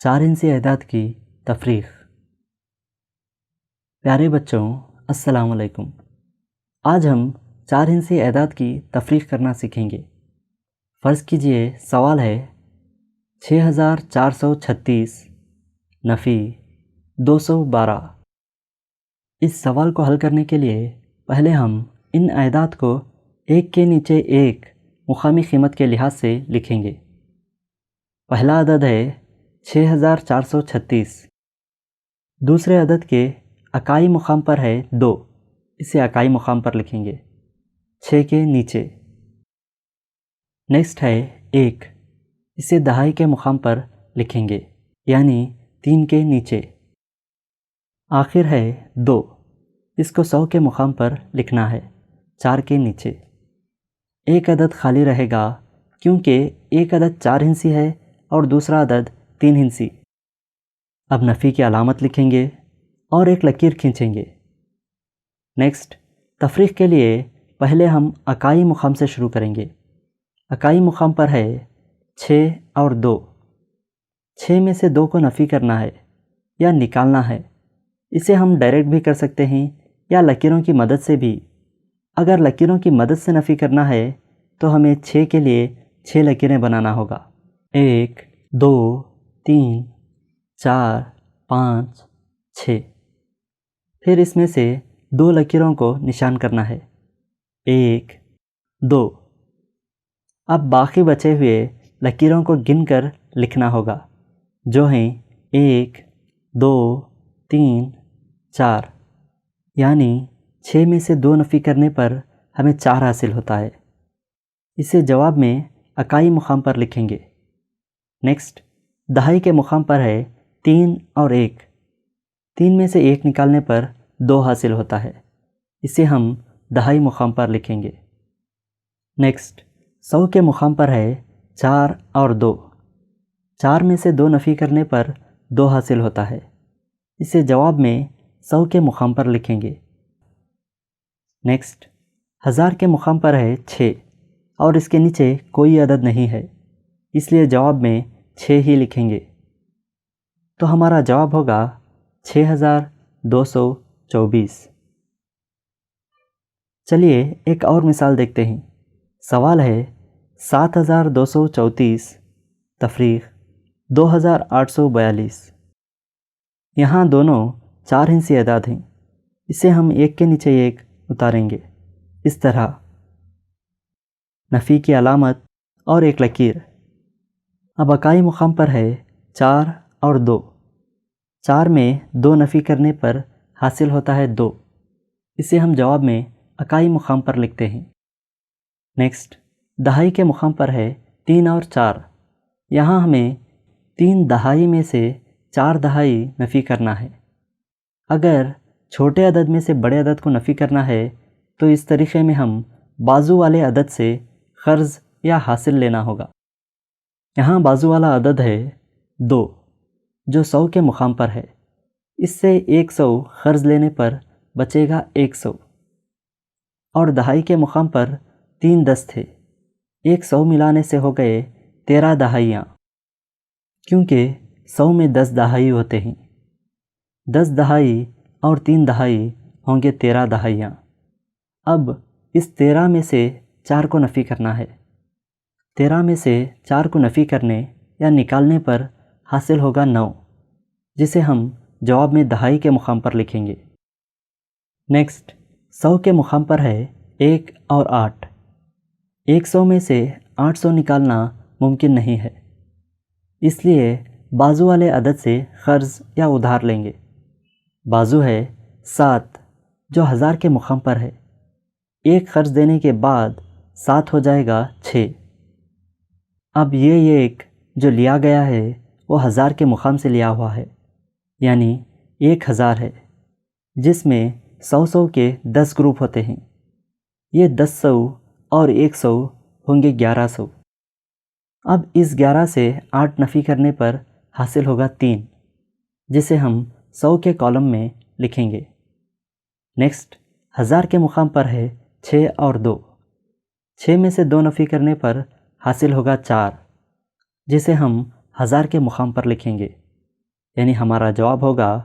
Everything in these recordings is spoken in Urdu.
4 ہندسی اعداد کی تفریق۔ پیارے بچوں، السلام علیکم۔ آج ہم 4 ہندسی اعداد کی تفریق کرنا سیکھیں گے۔ فرض کیجئے سوال ہے 6436 نفی 212۔ اس سوال کو حل کرنے کے لیے پہلے ہم ان اعداد کو ایک کے نیچے ایک مقامی قیمت کے لحاظ سے لکھیں گے۔ پہلا عدد ہے 6436۔ دوسرے عدد کے اکائی مقام پر ہے 2، اسے اکائی مقام پر لکھیں گے 6 کے نیچے۔ نیکسٹ ہے 1، اسے دہائی کے مقام پر لکھیں گے یعنی 3 کے نیچے۔ آخر ہے 2، اس کو 100 کے مقام پر لکھنا ہے 4 کے نیچے۔ ایک عدد خالی رہے گا کیونکہ ایک عدد 4 ہندسی ہے اور دوسرا عدد 3 ہندسی۔ اب نفی کی علامت لکھیں گے اور ایک لکیر کھینچیں گے۔ نیکسٹ، تفریق کے لیے پہلے ہم اکائی مقام سے شروع کریں گے۔ اکائی مقام پر ہے 6 اور 2۔ 6 میں سے 2 کو نفی کرنا ہے یا نکالنا ہے۔ اسے ہم ڈائریکٹ بھی کر سکتے ہیں یا لکیروں کی مدد سے بھی۔ اگر لکیروں کی مدد سے نفی کرنا ہے تو ہمیں 6 کے لیے 6 لکیریں بنانا ہوگا۔ 1 2 3 4 5 6۔ پھر اس میں سے 2 لکیروں کو نشان کرنا ہے 1 2۔ اب باقی بچے ہوئے لکیروں کو گن کر لکھنا ہوگا جو ہیں 1 2 3 4، یعنی 6 میں سے 2 نفی کرنے پر ہمیں 4 حاصل ہوتا ہے۔ اسے جواب میں اکائی مقام پر لکھیں گے۔ نیکسٹ، دہائی کے مقام پر ہے 3 اور 1۔ 3 میں سے 1 نکالنے پر 2 حاصل ہوتا ہے، اسے ہم دہائی مقام پر لکھیں گے۔ نیکسٹ، 100 کے مقام پر ہے 4 اور 2۔ 4 میں سے 2 نفی کرنے پر 2 حاصل ہوتا ہے، اسے جواب میں 100 کے مقام پر لکھیں گے۔ نیکسٹ، 1000 کے مقام پر ہے 6 اور اس کے نیچے کوئی عدد نہیں ہے، اس لیے جواب میں 6 ہی لکھیں گے۔ تو ہمارا جواب ہوگا 6224۔ چلیے ایک اور مثال دیکھتے ہیں۔ سوال ہے 7234 تفریق 2842۔ یہاں دونوں 4 ہندسی اعداد ہیں، اسے ہم ایک کے نیچے ایک اتاریں گے اس طرح۔ نفی کی علامت اور ایک لکیر۔ اب اکائی مقام پر ہے 4 اور 2۔ 4 میں 2 نفی کرنے پر حاصل ہوتا ہے 2، اسے ہم جواب میں اکائی مقام پر لکھتے ہیں۔ نیکسٹ، دہائی کے مقام پر ہے 3 اور 4۔ یہاں ہمیں 3 دہائی میں سے 4 دہائی نفی کرنا ہے۔ اگر چھوٹے عدد میں سے بڑے عدد کو نفی کرنا ہے تو اس طریقے میں ہم بازو والے عدد سے قرض یا حاصل لینا ہوگا۔ یہاں بازو والا عدد ہے 2 جو 100 کے مقام پر ہے، اس سے 100 قرض لینے پر بچے گا 100۔ اور دہائی کے مقام پر 3 10 تھے، 100 ملانے سے ہو گئے 13 دہائیاں، کیونکہ 100 میں 10 دہائی ہوتے ہیں۔ 10 دہائی اور 3 دہائی ہوں گے 13 دہائیاں۔ اب اس 13 میں سے 4 کو نفی کرنا ہے۔ 13 میں سے 4 کو نفی کرنے یا نکالنے پر حاصل ہوگا 9، جسے ہم جواب میں دہائی کے مقام پر لکھیں گے۔ نیکسٹ، 100 کے مقام پر ہے 1 اور 8۔ 100 میں سے 800 نکالنا ممکن نہیں ہے، اس لیے بازو والے عدد سے قرض یا ادھار لیں گے۔ بازو ہے 7 جو 1000 کے مقام پر ہے۔ 1 قرض دینے کے بعد 7 ہو جائے گا 6۔ اب یہ 1 جو لیا گیا ہے وہ 1000 کے مقام سے لیا ہوا ہے، یعنی 1000 ہے، جس میں 100 کے 10 گروپ ہوتے ہیں۔ یہ 100 اور 100 ہوں گے 1100۔ اب اس 11 سے 8 نفی کرنے پر حاصل ہوگا 3، جسے ہم 100 کے کالم میں لکھیں گے۔ نیکسٹ، 1000 کے مقام پر ہے 6 اور 2۔ 6 میں سے 2 نفی کرنے پر حاصل ہوگا 4، جسے ہم 1000 کے مقام پر لکھیں گے۔ یعنی ہمارا جواب ہوگا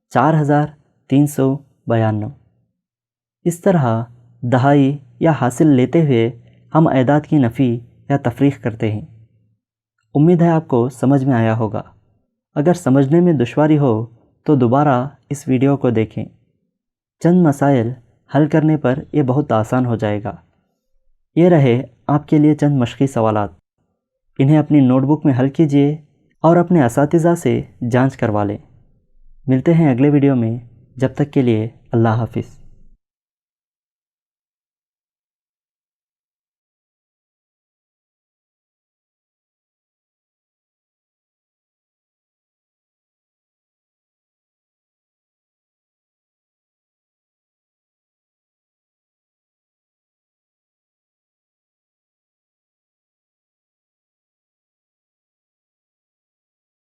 4392۔ اس طرح دہائی یا حاصل لیتے ہوئے ہم اعداد کی نفی یا تفریق کرتے ہیں۔ امید ہے آپ کو سمجھ میں آیا ہوگا۔ اگر سمجھنے میں دشواری ہو تو دوبارہ اس ویڈیو کو دیکھیں۔ چند مسائل حل کرنے پر یہ بہت آسان ہو جائے گا۔ یہ رہے آپ کے لیے چند مشقی سوالات، انہیں اپنی نوٹ بک میں حل کیجیے اور اپنے اساتذہ سے جانچ کروا لیں۔ ملتے ہیں اگلے ویڈیو میں، جب تک کے لیے اللہ حافظ۔